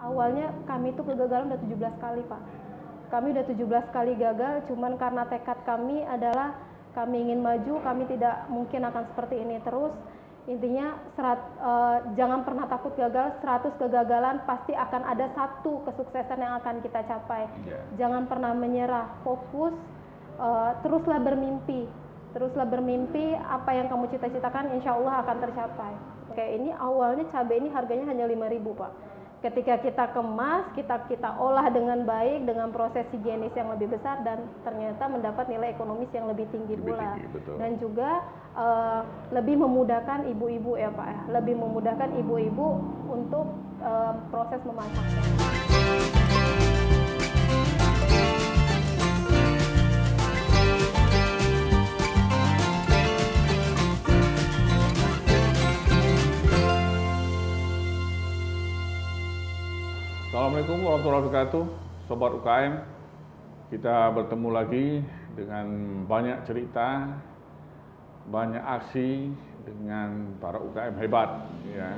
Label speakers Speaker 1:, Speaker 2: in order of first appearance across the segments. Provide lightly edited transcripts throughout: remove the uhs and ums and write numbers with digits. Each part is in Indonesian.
Speaker 1: Awalnya kami itu kegagalan udah 17 kali, Pak. Kami udah 17 kali gagal, cuman karena tekad kami adalah kami ingin maju, kami tidak mungkin akan seperti ini terus. Intinya jangan pernah takut gagal, 100 kegagalan pasti akan ada satu kesuksesan yang akan kita capai. Jangan pernah menyerah, fokus, teruslah bermimpi. Teruslah bermimpi, apa yang kamu cita-citakan insya Allah akan tercapai. Oke, ini awalnya cabai ini harganya hanya 5.000, Pak. Ketika kita kemas, kita olah dengan baik, dengan proses higienis yang lebih besar, dan ternyata mendapat nilai ekonomis yang lebih tinggi pula. Dan juga lebih memudahkan ibu-ibu ya Pak ya, lebih memudahkan ibu-ibu untuk proses memasaknya.
Speaker 2: Assalamualaikum warahmatullahi wabarakatuh, Sobat UKM. Kita bertemu lagi dengan banyak cerita, banyak aksi dengan para UKM hebat. Ya.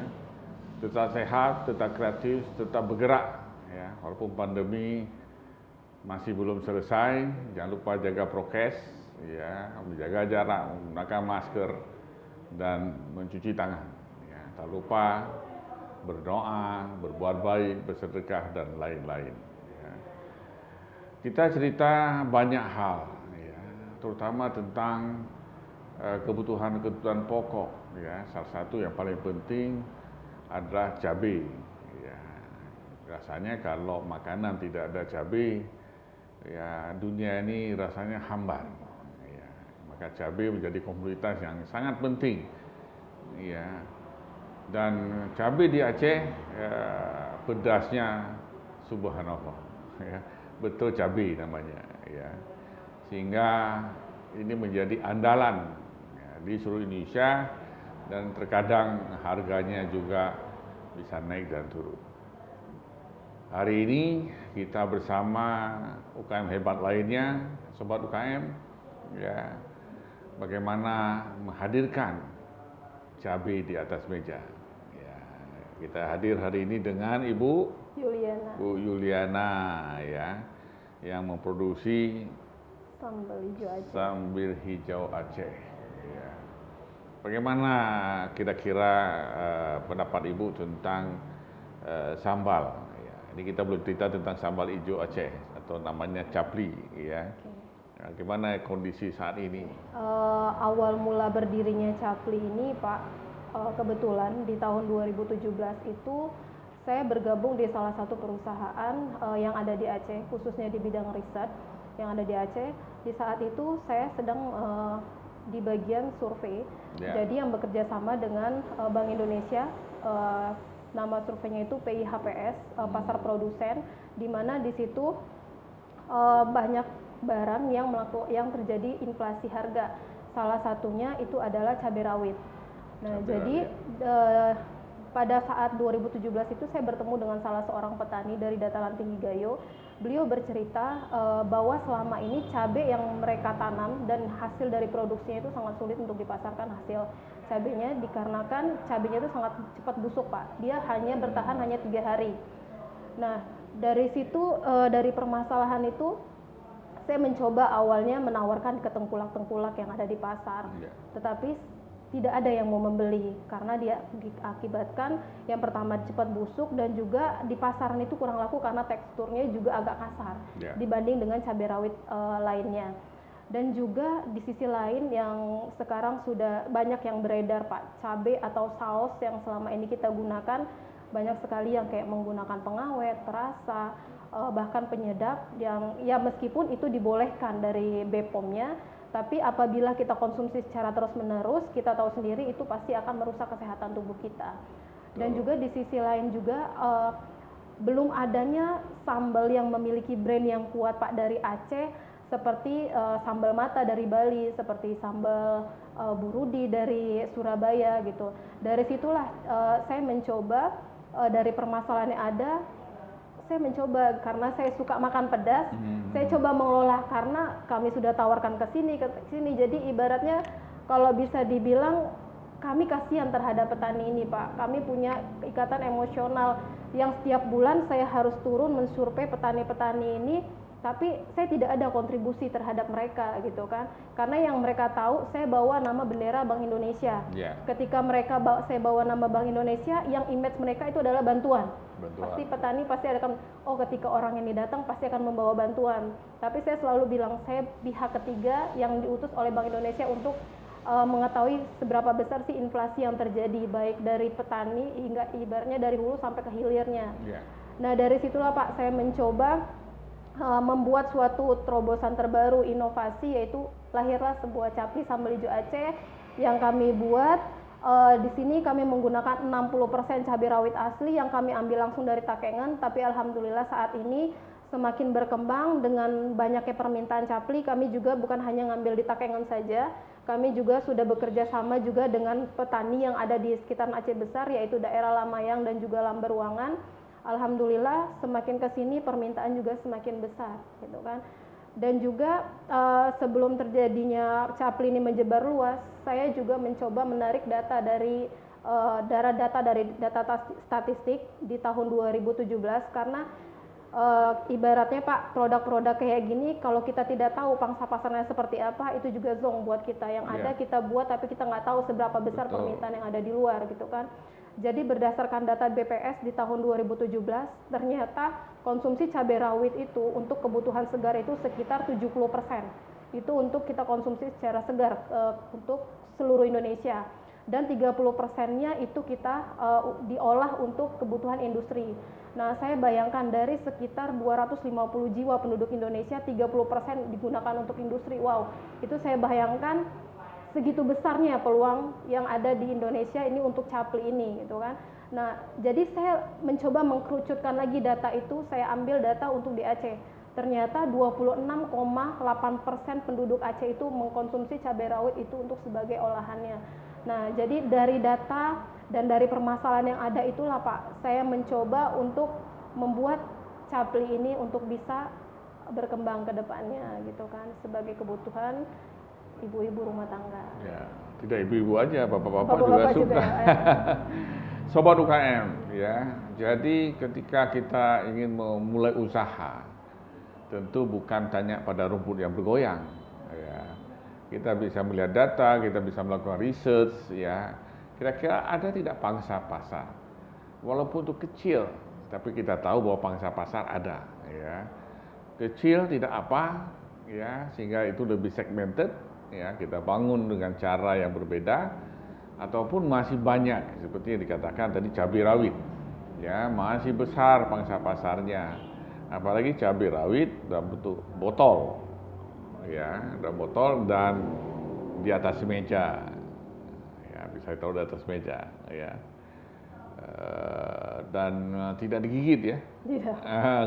Speaker 2: Tetap sehat, tetap kreatif, tetap bergerak. Ya. Walaupun pandemi masih belum selesai, jangan lupa jaga prokes, ya, menjaga jarak, menggunakan masker, dan mencuci tangan. Ya. Tak lupa berdoa, berbuat baik, bersedekah, dan lain-lain. Ya. Kita cerita banyak hal, ya, terutama tentang kebutuhan-kebutuhan pokok. Ya. Salah satu yang paling penting adalah cabai. Ya. Rasanya kalau makanan tidak ada cabai, ya, dunia ini rasanya hambar. Ya. Maka cabai menjadi komoditas yang sangat penting. Ya. Dan cabai di Aceh, ya, pedasnya subhanallah, ya, betul cabai namanya, ya. Sehingga ini menjadi andalan, ya, di seluruh Indonesia, dan terkadang harganya juga bisa naik dan turun. Hari ini kita bersama UKM hebat lainnya, Sobat UKM, ya, bagaimana menghadirkan cabai di atas meja. Kita hadir hari ini dengan Ibu
Speaker 1: Yuliana.
Speaker 2: Bu Yuliana, ya, yang memproduksi sambal hijau Aceh. Ya. Bagaimana kira-kira pendapat Ibu tentang sambal? Ya. Ini kita belum cerita tentang sambal hijau Aceh atau namanya capli, ya. Okay. Nah, gimana kondisi saat ini?
Speaker 1: Awal mula berdirinya capli ini, Pak. Kebetulan di tahun 2017 itu saya bergabung di salah satu perusahaan yang ada di Aceh, khususnya di bidang riset yang ada di Aceh. Di saat itu saya sedang di bagian survei, jadi yang bekerja sama dengan Bank Indonesia. Nama surveinya itu PIHPS, pasar produsen, di mana di situ banyak barang yang terjadi inflasi harga. Salah satunya itu adalah cabai rawit. Nah, jadi pada saat 2017 itu saya bertemu dengan salah seorang petani dari Dataran Tinggi Gayo. Beliau bercerita bahwa selama ini cabai yang mereka tanam dan hasil dari produksinya itu sangat sulit untuk dipasarkan hasil cabainya, dikarenakan cabainya itu sangat cepat busuk, Pak. Dia hanya bertahan hanya 3 hari. Nah, dari situ, dari permasalahan itu, saya mencoba awalnya menawarkan ke tengkulak-tengkulak yang ada di pasar. Tetapi tidak ada yang mau membeli karena dia diakibatkan yang pertama cepat busuk, dan juga di pasaran itu kurang laku karena teksturnya juga agak kasar dibanding dengan cabai rawit lainnya. Dan juga di sisi lain yang sekarang sudah banyak yang beredar, Pak, cabai atau saus yang selama ini kita gunakan banyak sekali yang kayak menggunakan pengawet, perasa, bahkan penyedap yang ya meskipun itu dibolehkan dari BPOM-nya, tapi apabila kita konsumsi secara terus-menerus, kita tahu sendiri itu pasti akan merusak kesehatan tubuh kita. Dan juga di sisi lain juga belum adanya sambal yang memiliki brand yang kuat, Pak, dari Aceh, seperti sambal mata dari Bali, seperti sambal Burudi dari Surabaya gitu. Dari situlah saya mencoba, dari permasalahan yang ada, saya mencoba karena saya suka makan pedas, saya coba mengolah karena kami sudah tawarkan ke sini. Jadi ibaratnya kalau bisa dibilang kami kasihan terhadap petani ini, Pak. Kami punya ikatan emosional yang setiap bulan saya harus turun mensurvei petani-petani ini, tapi saya tidak ada kontribusi terhadap mereka gitu kan, karena yang mereka tahu saya bawa nama bendera Bank Indonesia. Ketika saya bawa nama Bank Indonesia, yang image mereka itu adalah bantuan. Pasti petani pasti akan, oh ketika orang ini datang pasti akan membawa bantuan. Tapi saya selalu bilang saya pihak ketiga yang diutus oleh Bank Indonesia untuk mengetahui seberapa besar sih inflasi yang terjadi, baik dari petani hingga ibaratnya dari hulu sampai ke hilirnya. Nah dari situlah Pak saya mencoba membuat suatu terobosan terbaru, inovasi, yaitu lahirlah sebuah capli sambal hijau Aceh yang kami buat. Di sini kami menggunakan 60% cabai rawit asli yang kami ambil langsung dari Takengon, tapi alhamdulillah saat ini semakin berkembang dengan banyaknya permintaan capli. Kami juga bukan hanya ngambil di Takengon saja, kami juga sudah bekerja sama juga dengan petani yang ada di sekitar Aceh Besar, yaitu daerah Lamayang dan juga Lamberwangan. Alhamdulillah semakin ke sini permintaan juga semakin besar gitu kan. Dan juga sebelum terjadinya capli ini menyebar luas, saya juga mencoba menarik data dari data statistik di tahun 2017, karena ibaratnya Pak, produk-produk kayak gini kalau kita tidak tahu pangsa pasarnya seperti apa, itu juga zong buat kita. Yang ada kita buat tapi kita nggak tahu seberapa besar permintaan yang ada di luar gitu kan. Jadi berdasarkan data BPS di tahun 2017, ternyata konsumsi cabai rawit itu untuk kebutuhan segar itu sekitar 70%. Itu untuk kita konsumsi secara segar untuk seluruh Indonesia. Dan 30%-nya itu kita diolah untuk kebutuhan industri. Nah, saya bayangkan dari sekitar 250 jiwa penduduk Indonesia, 30% digunakan untuk industri. Wow, itu saya bayangkan segitu besarnya peluang yang ada di Indonesia ini untuk capli ini gitu kan. Nah, jadi saya mencoba mengkerucutkan lagi data itu, saya ambil data untuk di Aceh. Ternyata 26,8% penduduk Aceh itu mengkonsumsi cabai rawit itu untuk sebagai olahannya. Nah, jadi dari data dan dari permasalahan yang ada itulah Pak, saya mencoba untuk membuat capli ini untuk bisa berkembang ke depannya gitu kan, sebagai kebutuhan ibu-ibu rumah tangga.
Speaker 2: Ya, tidak ibu-ibu aja, bapak-bapak juga suka. Sobat UKM, ya. Jadi ketika kita ingin memulai usaha, tentu bukan tanya pada rumput yang bergoyang. Ya. Kita bisa melihat data, kita bisa melakukan research, ya. Kira-kira ada tidak pangsa pasar? Walaupun itu kecil, tapi kita tahu bahwa pangsa pasar ada. Ya. Kecil tidak apa, ya, sehingga itu lebih segmented. Ya, kita bangun dengan cara yang berbeda, ataupun masih banyak seperti yang dikatakan tadi cabai rawit, ya masih besar pangsa pasarnya, apalagi cabai rawit dalam bentuk botol, ya dalam botol dan di atas meja, ya bisa ditaruh di atas meja, ya dan tidak digigit ya,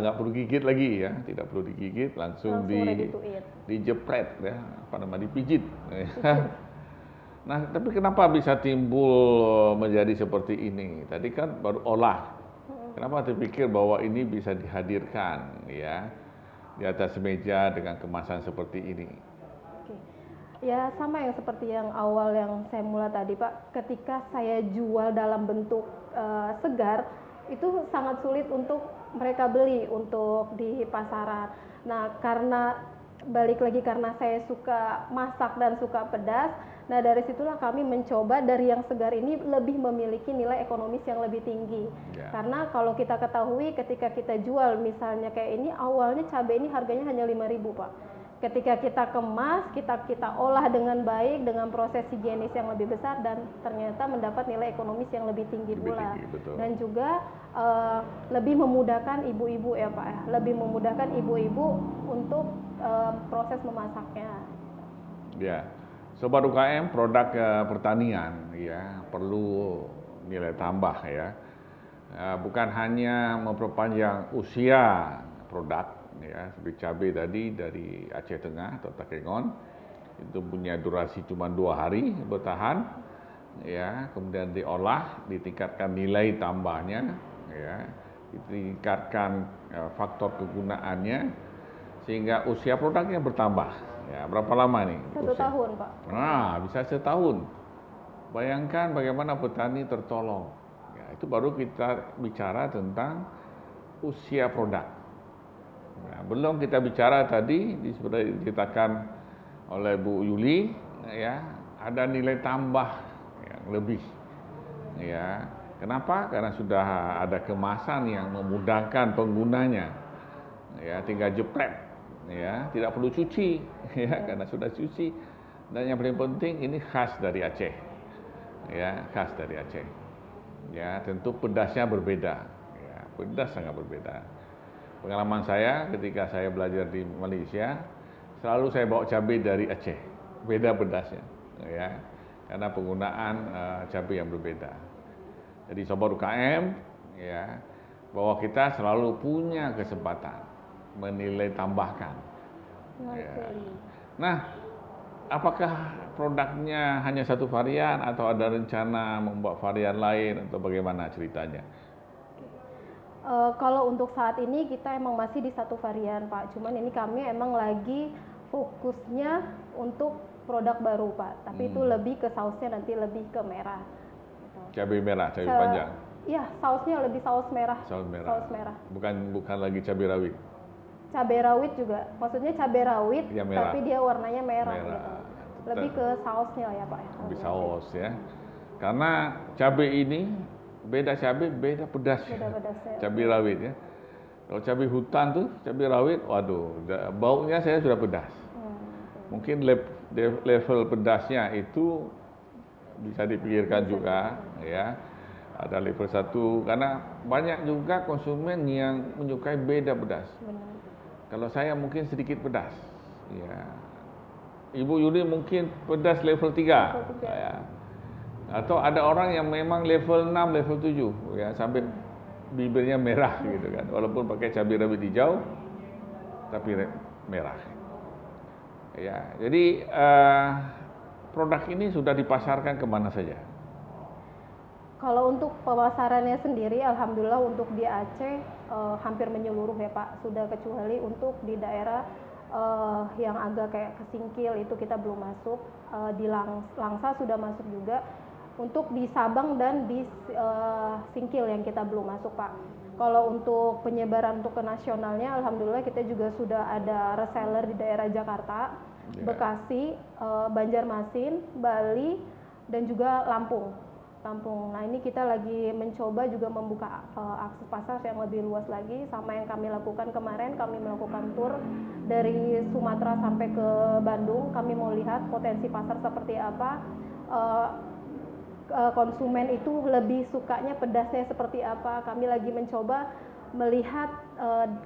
Speaker 2: nggak perlu gigit lagi ya, tidak perlu digigit, langsung dijepret ya, apa namanya, dipijit. Nah, tapi kenapa bisa timbul menjadi seperti ini? Tadi kan baru olah. Kenapa terpikir bahwa ini bisa dihadirkan ya di atas meja dengan kemasan seperti ini?
Speaker 1: Ya sama yang seperti yang awal yang saya mulai tadi Pak, ketika saya jual dalam bentuk segar, itu sangat sulit untuk mereka beli untuk di pasaran. Nah karena balik lagi karena saya suka masak dan suka pedas, nah dari situlah kami mencoba dari yang segar ini lebih memiliki nilai ekonomis yang lebih tinggi. Karena kalau kita ketahui ketika kita jual misalnya kayak ini, awalnya cabai ini harganya hanya 5.000 Pak. Ketika kita kemas, kita olah dengan baik dengan proses higienis yang lebih besar, dan ternyata mendapat nilai ekonomis yang lebih tinggi pula. Dan juga lebih memudahkan ibu-ibu ya Pak, lebih memudahkan ibu-ibu untuk proses memasaknya.
Speaker 2: Ya, Sobat UKM, produk pertanian ya perlu nilai tambah ya. Bukan hanya memperpanjang usia produk ya, seperti cabai tadi dari Aceh Tengah atau Takengon itu punya durasi cuma 2 hari bertahan ya, kemudian diolah, ditingkatkan nilai tambahnya ya, ditingkatkan faktor kegunaannya sehingga usia produknya bertambah ya. Berapa lama nih?
Speaker 1: 1 tahun Pak.
Speaker 2: Nah, bisa 1 tahun. Bayangkan bagaimana petani tertolong ya, itu baru kita bicara tentang usia produk. Nah, belum kita bicara tadi sudah diceritakan oleh Bu Yuli, ya, ada nilai tambah yang lebih. Ya, kenapa? Karena sudah ada kemasan yang memudahkan penggunanya. Ya, tinggal jepret, ya, tidak perlu cuci, ya, karena sudah cuci. Dan yang paling penting ini khas dari Aceh. Ya, khas dari Aceh. Ya, tentu pedasnya berbeda. Ya, pedas sangat berbeda. Pengalaman saya ketika saya belajar di Malaysia, selalu saya bawa cabai dari Aceh. Beda pedasnya, ya. Karena penggunaan cabai yang berbeda. Jadi sobat UKM, ya, bahwa kita selalu punya kesempatan menilai tambahkan. Ya. Nah, apakah produknya hanya satu varian atau ada rencana membuat varian lain atau bagaimana ceritanya?
Speaker 1: Kalau untuk saat ini kita emang masih di satu varian, Pak. Cuman ini kami emang lagi fokusnya untuk produk baru, Pak. Tapi itu lebih ke sausnya, nanti lebih ke merah. Gitu.
Speaker 2: Cabai merah, cabai panjang.
Speaker 1: Iya, sausnya lebih saus merah.
Speaker 2: Saus merah.
Speaker 1: Saus merah.
Speaker 2: Bukan lagi cabai rawit.
Speaker 1: Cabai rawit juga. Maksudnya cabai rawit,
Speaker 2: ya, tapi
Speaker 1: dia warnanya merah. Gitu. Lebih ke sausnya ya, Pak.
Speaker 2: Lebih saus ya. Karena cabai ini beda cabai, beda pedasnya.
Speaker 1: Beda pedasnya.
Speaker 2: Cabai rawit ya. Kalau cabai hutan tuh, cabai rawit, waduh, baunya saya sudah pedas. Mungkin level pedasnya itu bisa dipikirkan juga, ya. Ada level 1 karena banyak juga konsumen yang menyukai beda pedas.
Speaker 1: Benar.
Speaker 2: Kalau saya mungkin sedikit pedas, ya. Ibu Yuli mungkin pedas level 3. Ya. Atau ada orang yang memang level 6, level 7, ya, sampai bibirnya merah gitu kan. Walaupun pakai cabai rawit hijau tapi merah. Ya, jadi produk ini sudah dipasarkan kemana saja?
Speaker 1: Kalau untuk pemasarannya sendiri, alhamdulillah untuk di Aceh hampir menyeluruh ya Pak. Sudah kecuali untuk di daerah yang agak kayak Kesingkil itu kita belum masuk. Di Langsa sudah masuk juga. Untuk di Sabang dan di Singkil yang kita belum masuk Pak. Kalau untuk penyebaran untuk ke nasionalnya, alhamdulillah kita juga sudah ada reseller di daerah Jakarta, Bekasi, Banjarmasin, Bali, dan juga Lampung. Nah ini kita lagi mencoba juga membuka akses pasar yang lebih luas lagi. Sama yang kami lakukan kemarin, kami melakukan tur dari Sumatera sampai ke Bandung. Kami mau lihat potensi pasar seperti apa. Konsumen itu lebih sukanya pedasnya seperti apa. Kami lagi mencoba melihat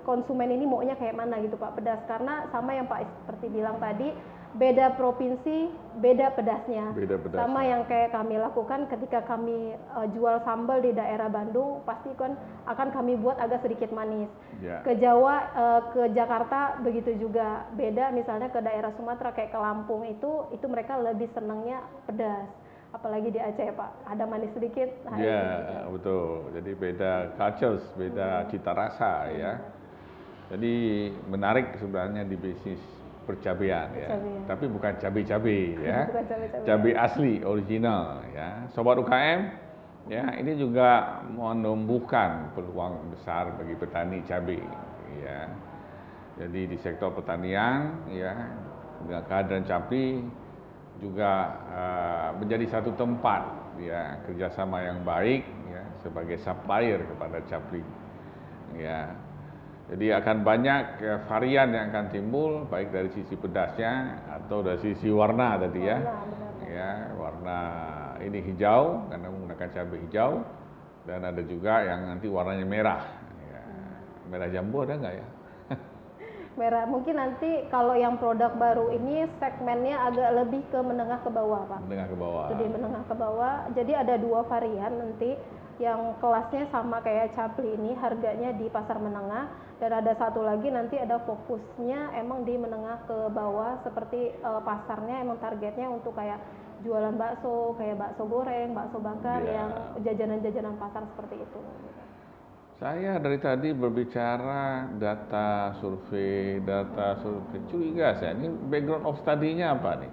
Speaker 1: konsumen ini maunya kayak mana gitu Pak, pedas. Karena sama yang Pak seperti bilang tadi, beda provinsi, beda pedasnya. Sama yang kayak kami lakukan ketika kami jual sambal di daerah Bandung, pasti kan akan kami buat agak sedikit manis. Ke Jawa, ke Jakarta begitu juga. Beda misalnya ke daerah Sumatera kayak ke Lampung itu mereka lebih senangnya pedas. Apalagi di Aceh Pak, ada manis sedikit.
Speaker 2: Ya, betul. Jadi beda cultures, beda cita rasa ya. Jadi menarik sebenarnya di bisnis percabean ya. Tapi bukan cabai-cabai ya. Cabai asli, original ya. Sobat UKM, ya ini juga menumbuhkan peluang besar bagi petani cabai ya. Jadi di sektor pertanian ya, dengan kehadiran cabai juga menjadi satu tempat ya, kerjasama yang baik ya, sebagai supplier kepada capling ya. Jadi akan banyak varian yang akan timbul, baik dari sisi pedasnya atau dari sisi warna tadi ya. Ya, warna ini hijau karena menggunakan cabai hijau, dan ada juga yang nanti warnanya merah ya. Merah jambu ada nggak ya?
Speaker 1: Merah, mungkin nanti kalau yang produk baru ini segmennya agak lebih ke menengah ke bawah Pak.
Speaker 2: Menengah ke bawah.
Speaker 1: Jadi menengah ke bawah. Jadi ada 2 varian nanti yang kelasnya sama kayak capli ini, harganya di pasar menengah, dan ada satu lagi nanti ada fokusnya emang di menengah ke bawah, seperti pasarnya emang targetnya untuk kayak jualan bakso, kayak bakso goreng, bakso bakar, yang jajanan-jajanan pasar seperti itu.
Speaker 2: Saya dari tadi berbicara data survei, curiga saya. Ini background of study-nya apa nih?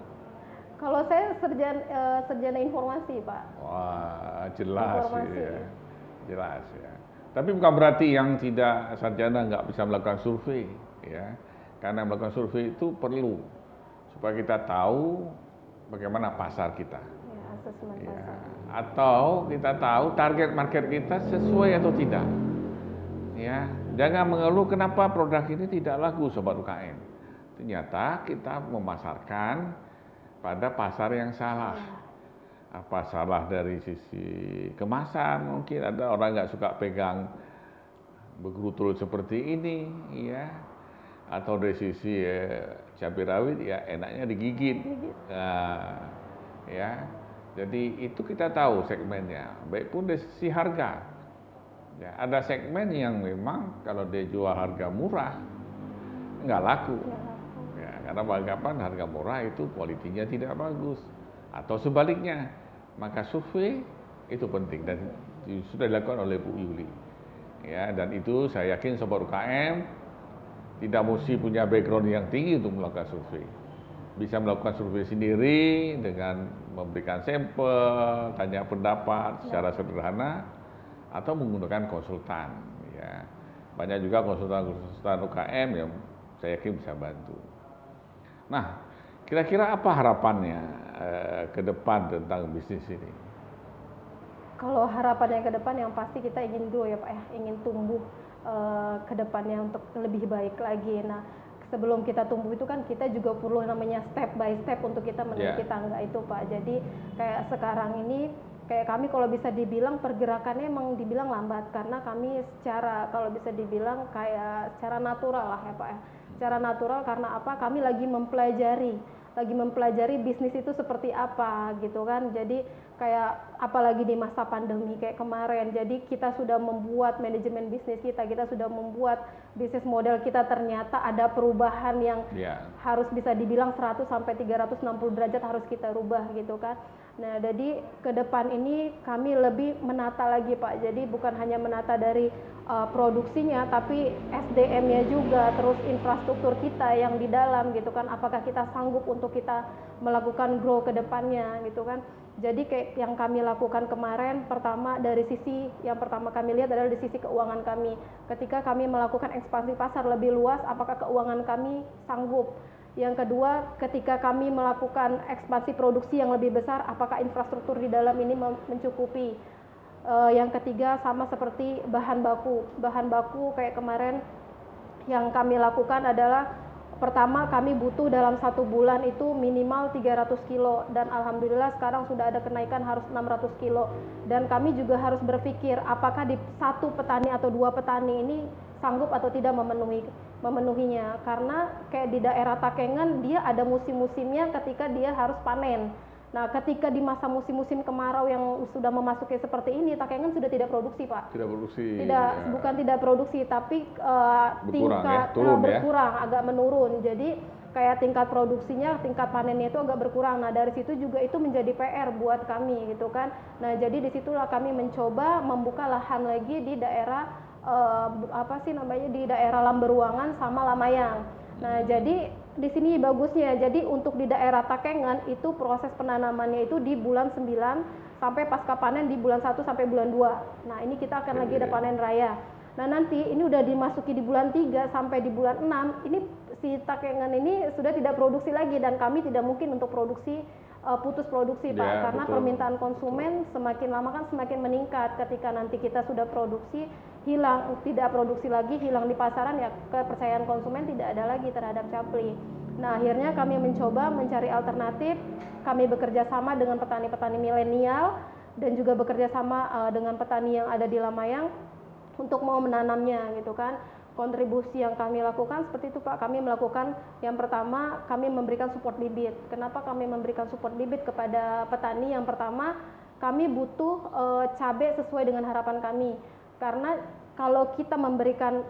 Speaker 1: Kalau saya sarjana informasi Pak.
Speaker 2: Wah, jelas ya. jelas ya. Tapi bukan berarti yang tidak sarjana nggak bisa melakukan survei, ya. Karena melakukan survei itu perlu supaya kita tahu bagaimana pasar kita.
Speaker 1: Ya, asesmen
Speaker 2: Ya.
Speaker 1: pasar.
Speaker 2: Atau kita tahu target market kita sesuai atau tidak. Ya, jangan mengeluh kenapa produk ini tidak laku, sobat UKM. Ternyata kita memasarkan pada pasar yang salah. Apa salah dari sisi kemasan, mungkin ada orang nggak suka pegang bergerutul seperti ini, ya. Atau dari sisi cabai rawit, ya enaknya digigit. Nah, ya. Jadi itu kita tahu segmennya. Baik pun dari sisi harga. Ya, ada segmen yang memang kalau dia jual harga murah nggak laku. Ya, karena beranggapan harga murah itu kualitinya tidak bagus. Atau sebaliknya, maka survei itu penting dan sudah dilakukan oleh Bu Yuli. Ya, dan itu saya yakin sobat UKM tidak mesti punya background yang tinggi untuk melakukan survei. Bisa melakukan survei sendiri dengan memberikan sampel, tanya pendapat secara sederhana, atau menggunakan konsultan. Ya, banyak juga konsultan UKM yang saya yakin bisa bantu. Nah, kira-kira apa harapannya ke depan tentang bisnis ini?
Speaker 1: Kalau harapannya ke depan yang pasti kita ingin grow ya Pak ya, ingin tumbuh ke depannya untuk lebih baik lagi. Nah, sebelum kita tumbuh itu kan kita juga perlu namanya step by step untuk kita menaiki tangga itu Pak. Jadi kayak sekarang ini kayak kami kalau bisa dibilang pergerakannya emang dibilang lambat karena kami secara kalau bisa dibilang kayak secara natural lah ya Pak ya. Secara natural karena apa? Kami lagi mempelajari bisnis itu seperti apa gitu kan. Jadi kayak apalagi di masa pandemi kayak kemarin. Jadi kita sudah membuat manajemen bisnis kita sudah membuat bisnis model kita, ternyata ada perubahan yang harus bisa dibilang 100 sampai 360 derajat harus kita rubah gitu kan. Nah, jadi ke depan ini kami lebih menata lagi Pak. Jadi bukan hanya menata dari produksinya, tapi SDM-nya juga, terus infrastruktur kita yang di dalam gitu kan. Apakah kita sanggup untuk kita melakukan grow ke depannya gitu kan. Jadi kayak yang kami lakukan kemarin, pertama dari sisi yang pertama kami lihat adalah di sisi keuangan kami. Ketika kami melakukan ekspansi pasar lebih luas, apakah keuangan kami sanggup? Yang kedua, ketika kami melakukan ekspansi produksi yang lebih besar, apakah infrastruktur di dalam ini mencukupi? Yang ketiga, sama seperti bahan baku. Bahan baku kayak kemarin yang kami lakukan adalah pertama kami butuh dalam 1 bulan itu minimal 300 kilo dan alhamdulillah sekarang sudah ada kenaikan harus 600 kilo dan kami juga harus berpikir apakah di satu petani atau 2 petani ini sanggup atau tidak memenuhinya, karena kayak di daerah Takengon dia ada musim-musimnya ketika dia harus panen. Nah, ketika di masa musim-musim kemarau yang sudah memasuki seperti ini, Takengon sudah tidak produksi, Pak.
Speaker 2: Tidak produksi.
Speaker 1: Bukan tidak produksi, tapi tingkat
Speaker 2: berkurang,
Speaker 1: agak menurun. Jadi kayak tingkat produksinya, tingkat panennya itu agak berkurang. Nah, dari situ juga itu menjadi PR buat kami gitu kan. Nah, jadi disitulah kami mencoba membuka lahan lagi di daerah di daerah Lamberuangan sama Lamayang. Nah, jadi di sini bagusnya, jadi untuk di daerah Takengon itu proses penanamannya itu di bulan 9 sampai pasca panen di bulan 1 sampai bulan 2. Nah, ini kita akan lagi ada panen raya. Nah, nanti ini udah dimasuki di bulan 3 sampai di bulan 6, ini si Takengon ini sudah tidak produksi lagi dan kami tidak mungkin untuk produksi putus produksi Pak, karena permintaan konsumen semakin lama kan semakin meningkat. Ketika nanti kita sudah produksi hilang, tidak produksi lagi, hilang di pasaran, ya kepercayaan konsumen tidak ada lagi terhadap Capli. Nah, akhirnya kami mencoba mencari alternatif. Kami bekerja sama dengan petani-petani milenial dan juga bekerja sama dengan petani yang ada di Lamayang untuk mau menanamnya gitu kan. Kontribusi yang kami lakukan seperti itu Pak, kami melakukan yang pertama kami memberikan support bibit. Kenapa kami memberikan support bibit kepada petani? Yang pertama, kami butuh cabai sesuai dengan harapan kami. Karena kalau kita memberikan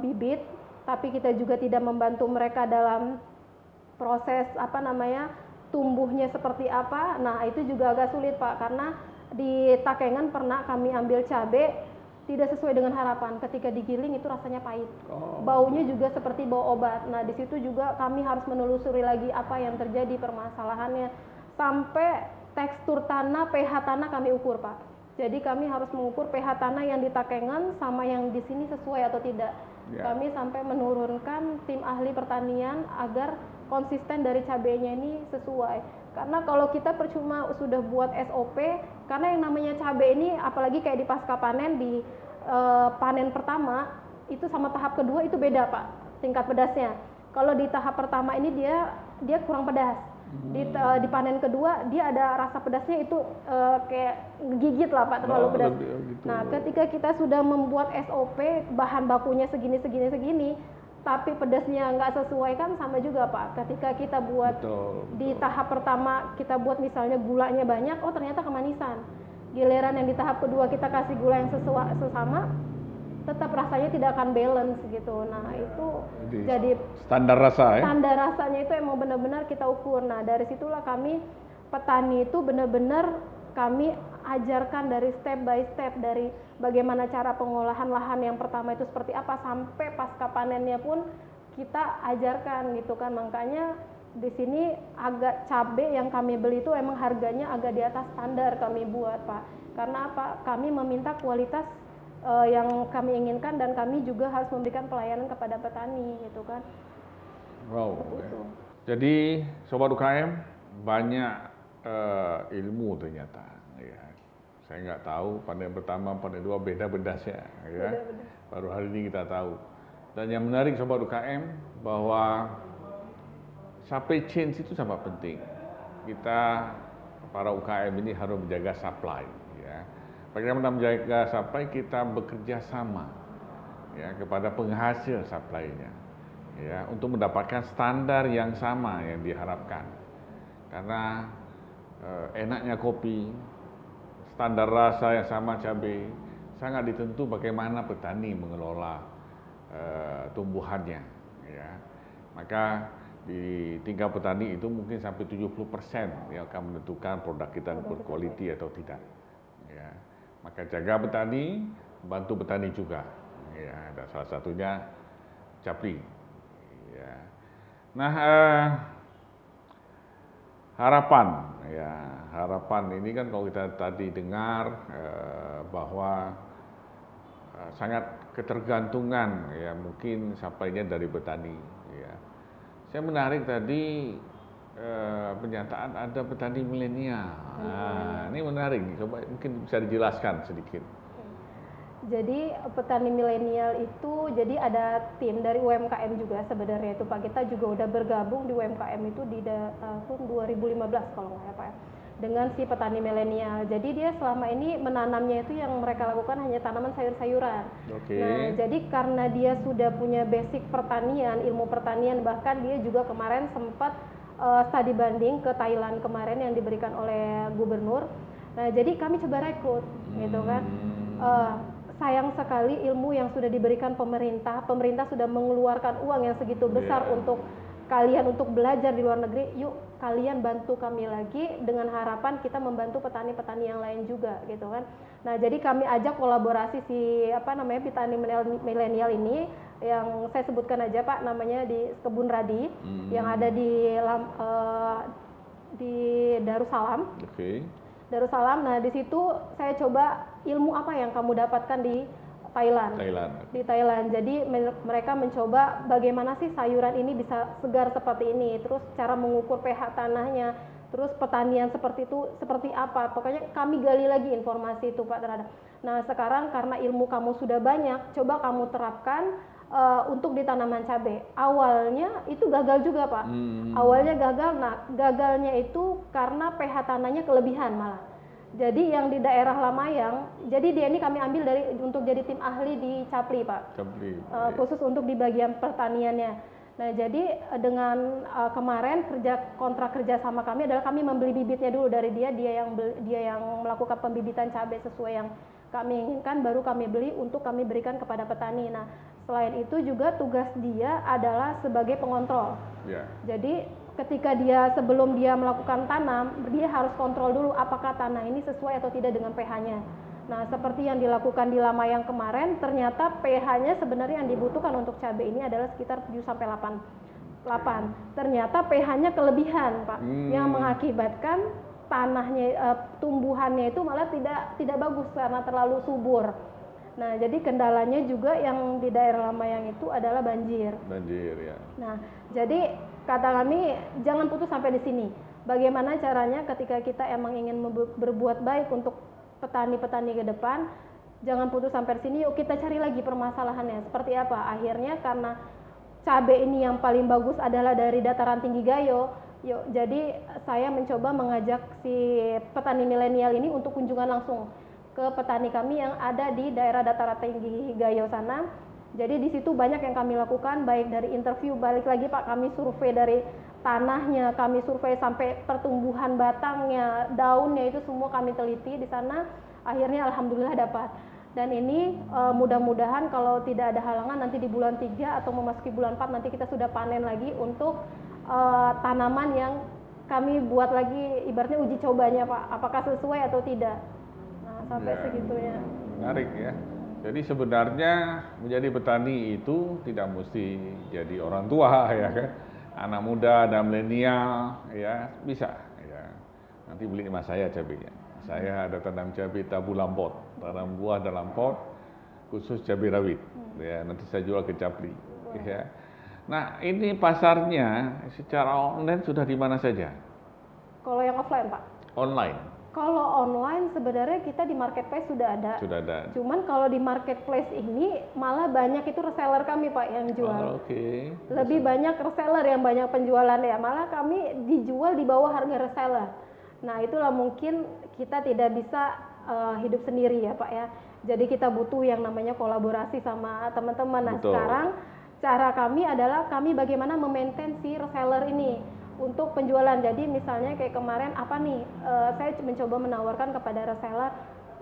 Speaker 1: bibit tapi kita juga tidak membantu mereka dalam proses tumbuhnya seperti apa, nah itu juga agak sulit Pak, karena di Takengon pernah kami ambil cabai tidak sesuai dengan harapan. Ketika digiling itu rasanya pahit, baunya juga seperti bau obat. Nah, di situ juga kami harus menelusuri lagi apa yang terjadi permasalahannya, sampai tekstur tanah, pH tanah kami ukur Pak. Jadi kami harus mengukur pH tanah yang di Takengon sama yang di sini sesuai atau tidak. Kami sampai menurunkan tim ahli pertanian agar konsisten dari cabenya ini sesuai. Karena kalau kita percuma sudah buat SOP, karena yang namanya cabai ini apalagi kayak di pasca panen, di panen pertama itu sama tahap kedua itu beda Pak, tingkat pedasnya. Kalau di tahap pertama ini dia kurang pedas. Di panen kedua dia ada rasa pedasnya itu kayak gigit lah Pak, terlalu pedas. Gitu. Nah, ketika kita sudah membuat SOP bahan bakunya segini, tapi pedasnya nggak sesuai kan sama juga Pak. Ketika kita buat di tahap pertama kita buat misalnya gulanya banyak, oh ternyata kemanisan. Giliran yang di tahap kedua kita kasih gula yang sesama, tetap rasanya tidak akan balance gitu. Nah itu jadi
Speaker 2: standar rasa ya?
Speaker 1: Standar rasanya itu emang benar-benar kita ukur. Nah dari situlah kami petani itu benar-benar kami ajarkan dari step by step, dari bagaimana cara pengolahan lahan yang pertama itu seperti apa, sampai pasca panennya pun kita ajarkan gitu kan. Makanya di sini agak cabai yang kami beli itu emang harganya agak di atas standar kami buat Pak. Karena apa? Kami meminta kualitas yang kami inginkan, dan kami juga harus memberikan pelayanan kepada petani gitu kan.
Speaker 2: Wow. Jadi Sobat UKM banyak ilmu ternyata. Ya. Saya nggak tahu panen pertama, panen dua beda bedasnya. Ya. Baru hari ini kita tahu. Dan yang menarik Sobat UKM bahwa supply chain itu sangat penting. Kita para UKM ini harus menjaga supply. Ya. Bagaimana menjaga supply? Kita bekerja sama ya kepada penghasil supply-nya ya untuk mendapatkan standar yang sama yang diharapkan. Karena enaknya kopi, standar rasa yang sama cabai sangat ditentu bagaimana petani mengelola tumbuhannya ya. Maka di tingkat petani itu mungkin sampai 70% yang akan menentukan produk kita berkualiti atau tidak. Ya. Maka jaga petani, bantu petani juga. Ya, dan salah satunya Capli. Ya. Nah, harapan ini kan kalau kita tadi dengar bahwa sangat ketergantungan ya mungkin sampainya dari petani. Ya. Saya menarik tadi pernyataan ada petani milenial. Nah, ini menarik, coba mungkin bisa dijelaskan sedikit.
Speaker 1: Jadi petani milenial itu jadi ada tim dari UMKM juga sebenarnya itu Pak. Kita juga udah bergabung di UMKM itu di tahun 2015 kalau nggak ya Pak, dengan si petani milenial. Jadi dia selama ini menanamnya itu yang mereka lakukan hanya tanaman sayur-sayuran. Nah, jadi karena dia sudah punya basic pertanian, ilmu pertanian, bahkan dia juga kemarin sempat studi banding ke Thailand kemarin yang diberikan oleh gubernur. Nah, jadi kami coba rekrut gitu kan. Sayang sekali ilmu yang sudah diberikan pemerintah sudah mengeluarkan uang yang segitu besar untuk kalian untuk belajar di luar negeri. Yuk kalian bantu kami lagi dengan harapan kita membantu petani-petani yang lain juga gitu kan. Nah, jadi kami ajak kolaborasi si petani milenial ini yang saya sebutkan aja Pak, namanya di Kebun Radi yang ada di Darussalam. Darussalam. Nah, di situ saya coba ilmu apa yang kamu dapatkan di Thailand. Di Thailand. Jadi mereka mencoba bagaimana sih sayuran ini bisa segar seperti ini, terus cara mengukur pH tanahnya, terus pertanian seperti itu seperti apa. Pokoknya kami gali lagi informasi itu Pak terhadap. Nah, sekarang karena ilmu kamu sudah banyak, coba kamu terapkan untuk di tanaman cabai. Awalnya itu gagal juga Pak. Awalnya gagal. Nah, gagalnya itu karena pH tanahnya kelebihan malah. Jadi yang di daerah Lamayang, jadi dia ini kami ambil untuk jadi tim ahli di Capli Pak. Khusus untuk di bagian pertaniannya. Nah, jadi dengan kemarin kontrak kerja sama kami adalah kami membeli bibitnya dulu dari dia yang melakukan pembibitan cabai sesuai yang kami inginkan, baru kami beli untuk kami berikan kepada petani. Nah, selain itu juga tugas dia adalah sebagai pengontrol. Jadi ketika sebelum dia melakukan tanam, dia harus kontrol dulu apakah tanah ini sesuai atau tidak dengan pH-nya. Nah, seperti yang dilakukan di Lamayang kemarin, ternyata pH-nya sebenarnya yang dibutuhkan untuk cabai ini adalah sekitar 7-8. Ternyata pH-nya kelebihan Pak, yang mengakibatkan tanahnya, tumbuhannya itu malah tidak bagus karena terlalu subur. Nah, jadi kendalanya juga yang di daerah Lamayang itu adalah banjir.
Speaker 2: Banjir ya.
Speaker 1: Nah, jadi kata kami jangan putus sampai di sini. Bagaimana caranya ketika kita emang ingin berbuat baik untuk petani-petani ke depan, jangan putus sampai di sini. Yuk kita cari lagi permasalahannya. Seperti apa? Akhirnya karena cabai ini yang paling bagus adalah dari dataran tinggi Gayo. Yuk, jadi saya mencoba mengajak si petani milenial ini untuk kunjungan langsung ke petani kami yang ada di daerah dataran tinggi Gayo sana. Jadi di situ banyak yang kami lakukan, baik dari interview, balik lagi Pak, kami survei dari tanahnya, kami survei sampai pertumbuhan batangnya, daunnya, itu semua kami teliti di sana. Akhirnya alhamdulillah dapat. Dan ini mudah-mudahan kalau tidak ada halangan nanti di bulan 3 atau memasuki bulan 4 nanti kita sudah panen lagi untuk tanaman yang kami buat lagi ibaratnya uji cobanya Pak, apakah sesuai atau tidak. Sampai segitunya.
Speaker 2: Menarik ya. Jadi sebenarnya menjadi petani itu tidak mesti jadi orang tua ya kan. Anak muda dan milenial ya bisa ya. Nanti beli sama saya cabenya. Saya ada tanam cabai tabu lampot, tanam buah dalam pot khusus cabai rawit. Ya, nanti saya jual ke Capri ya. Nah, ini pasarnya secara online sudah di mana saja?
Speaker 1: Kalau yang offline, Pak?
Speaker 2: Online.
Speaker 1: Kalau online sebenarnya kita di marketplace sudah ada.
Speaker 2: Sudah ada.
Speaker 1: Cuman kalau di marketplace ini malah banyak itu reseller kami Pak yang jual.
Speaker 2: Oke.
Speaker 1: Lebih banyak reseller yang banyak penjualan ya. Malah kami dijual di bawah harga reseller. Nah itulah mungkin kita tidak bisa hidup sendiri ya Pak ya. Jadi kita butuh yang namanya kolaborasi sama teman-teman. Nah sekarang cara kami adalah kami bagaimana memaintain si reseller ini untuk penjualan. Jadi misalnya kayak kemarin apa nih, saya mencoba menawarkan kepada reseller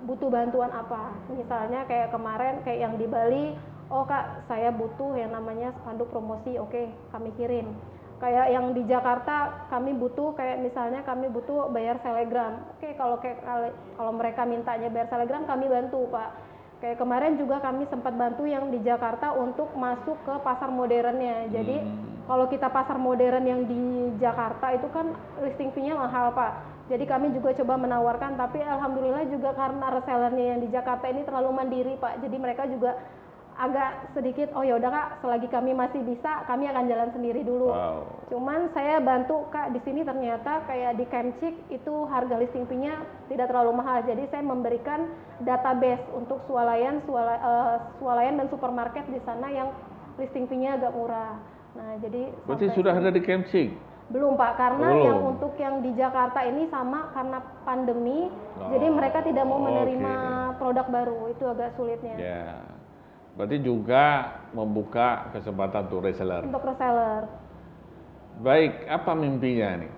Speaker 1: butuh bantuan apa. Misalnya kayak kemarin kayak yang di Bali, oh Kak saya butuh yang namanya spanduk promosi, oke kami kirim. Kayak yang di Jakarta kami butuh kayak misalnya kami butuh bayar selegram. Oke kalau mereka mintanya bayar selegram kami bantu Pak. Kayak kemarin juga kami sempat bantu yang di Jakarta untuk masuk ke pasar modernnya. Jadi kalau kita pasar modern yang di Jakarta itu kan listing fee-nya mahal Pak. Jadi kami juga coba menawarkan, tapi alhamdulillah juga karena resellernya yang di Jakarta ini terlalu mandiri Pak. Jadi mereka juga agak sedikit, oh ya udah Kak, selagi kami masih bisa, kami akan jalan sendiri dulu.
Speaker 2: Wow.
Speaker 1: Cuman saya bantu Kak di sini ternyata kayak di Kemcik itu harga listing fee-nya tidak terlalu mahal. Jadi saya memberikan database untuk swalayan dan supermarket di sana yang listing fee-nya agak murah. Nah, jadi
Speaker 2: berarti sudah ada di Kemcik?
Speaker 1: Belum Pak, karena yang untuk yang di Jakarta ini sama karena pandemi, jadi mereka tidak mau menerima produk baru, itu agak sulitnya.
Speaker 2: Ya. Berarti juga membuka kesempatan untuk reseller.
Speaker 1: Untuk reseller.
Speaker 2: Baik, apa mimpinya nih?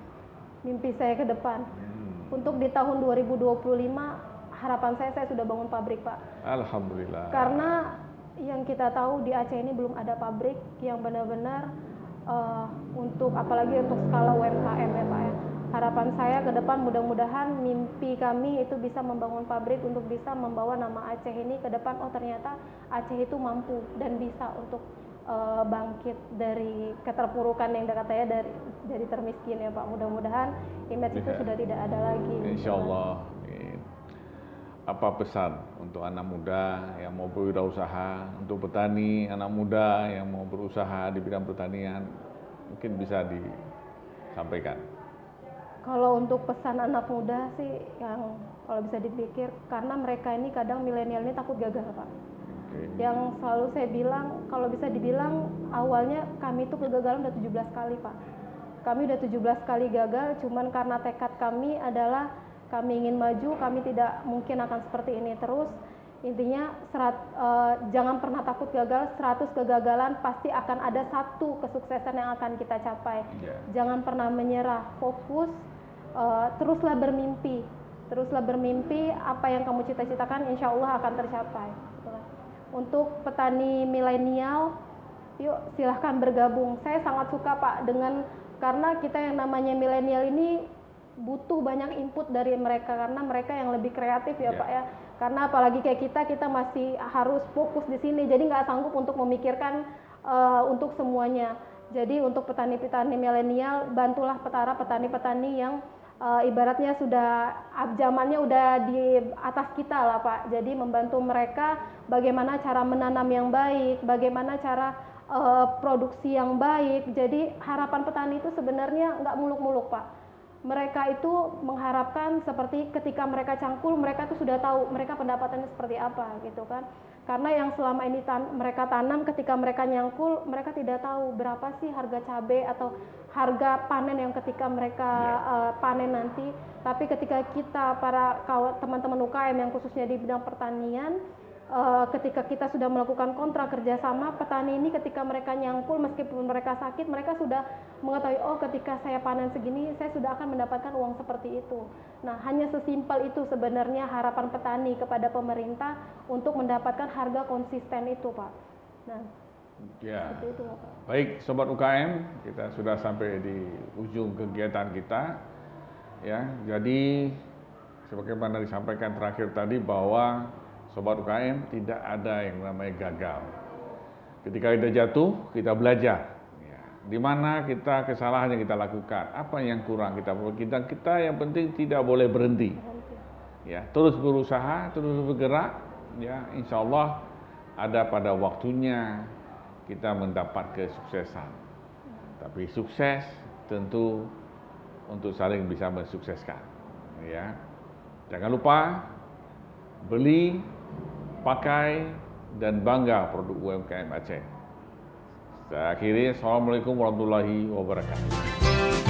Speaker 1: Mimpi saya ke depan. Untuk di tahun 2025 harapan saya sudah bangun pabrik Pak.
Speaker 2: Alhamdulillah.
Speaker 1: Karena yang kita tahu di Aceh ini belum ada pabrik yang benar-benar untuk apalagi untuk skala UMKM ya Pak ya. Harapan saya ke depan mudah-mudahan mimpi kami itu bisa membangun pabrik untuk bisa membawa nama Aceh ini ke depan. Oh ternyata Aceh itu mampu dan bisa untuk bangkit dari keterpurukan yang katanya dari termiskin ya Pak. Mudah-mudahan image itu sudah tidak ada lagi.
Speaker 2: Insya Allah. Apa pesan untuk anak muda yang mau berwirausaha, untuk petani, anak muda yang mau berusaha di bidang pertanian, mungkin bisa disampaikan?
Speaker 1: Kalau untuk pesan anak muda sih yang kalau bisa dipikir, karena mereka ini kadang milenial ini takut gagal Pak. Yang selalu saya bilang, kalau bisa dibilang awalnya kami itu kegagalan udah 17 kali Pak. Kami udah 17 kali gagal, cuman karena tekad kami adalah kami ingin maju, kami tidak mungkin akan seperti ini terus. Intinya jangan pernah takut gagal, 100 kegagalan pasti akan ada 1 kesuksesan yang akan kita capai. Jangan pernah menyerah, fokus, teruslah bermimpi, apa yang kamu cita-citakan insya Allah akan tercapai. Untuk petani milenial, yuk silahkan bergabung. Saya sangat suka Pak karena kita yang namanya milenial ini butuh banyak input dari mereka karena mereka yang lebih kreatif ya Pak ya. Karena apalagi kayak kita masih harus fokus di sini, jadi nggak sanggup untuk memikirkan untuk semuanya. Jadi untuk petani-petani milenial, bantulah petani-petani yang ibaratnya sudah zamannya udah di atas kita lah Pak. Jadi membantu mereka bagaimana cara menanam yang baik, bagaimana cara produksi yang baik. Jadi harapan petani itu sebenarnya nggak muluk-muluk Pak. Mereka itu mengharapkan seperti ketika mereka cangkul, mereka tuh sudah tahu mereka pendapatannya seperti apa gitu kan. Karena yang selama ini mereka tanam, ketika mereka nyangkul, mereka tidak tahu berapa sih harga cabai atau harga panen yang ketika mereka panen nanti. Tapi ketika kita para teman-teman UKM yang khususnya di bidang pertanian, ketika kita sudah melakukan kontrak kerjasama, petani ini ketika mereka nyangkul meskipun mereka sakit, mereka sudah mengetahui, oh ketika saya panen segini saya sudah akan mendapatkan uang seperti itu. Nah, hanya sesimpel itu sebenarnya harapan petani kepada pemerintah untuk mendapatkan harga konsisten itu Pak. Nah, seperti itu Pak.
Speaker 2: Baik Sobat UKM, kita sudah sampai di ujung kegiatan kita ya. Jadi sebagaimana disampaikan terakhir tadi bahwa Sobat UKM tidak ada yang namanya gagal. Ketika kita jatuh, kita belajar. Ya. Di mana kesalahan yang kita lakukan, apa yang kurang kita yang penting tidak boleh berhenti. Ya, terus berusaha, terus bergerak. Ya, insya Allah ada pada waktunya kita mendapat kesuksesan. Tapi sukses tentu untuk saling bisa mensukseskan. Ya, jangan lupa beli, pakai, dan bangga produk UMKM Aceh. Saya akhiri, Assalamualaikum warahmatullahi wabarakatuh.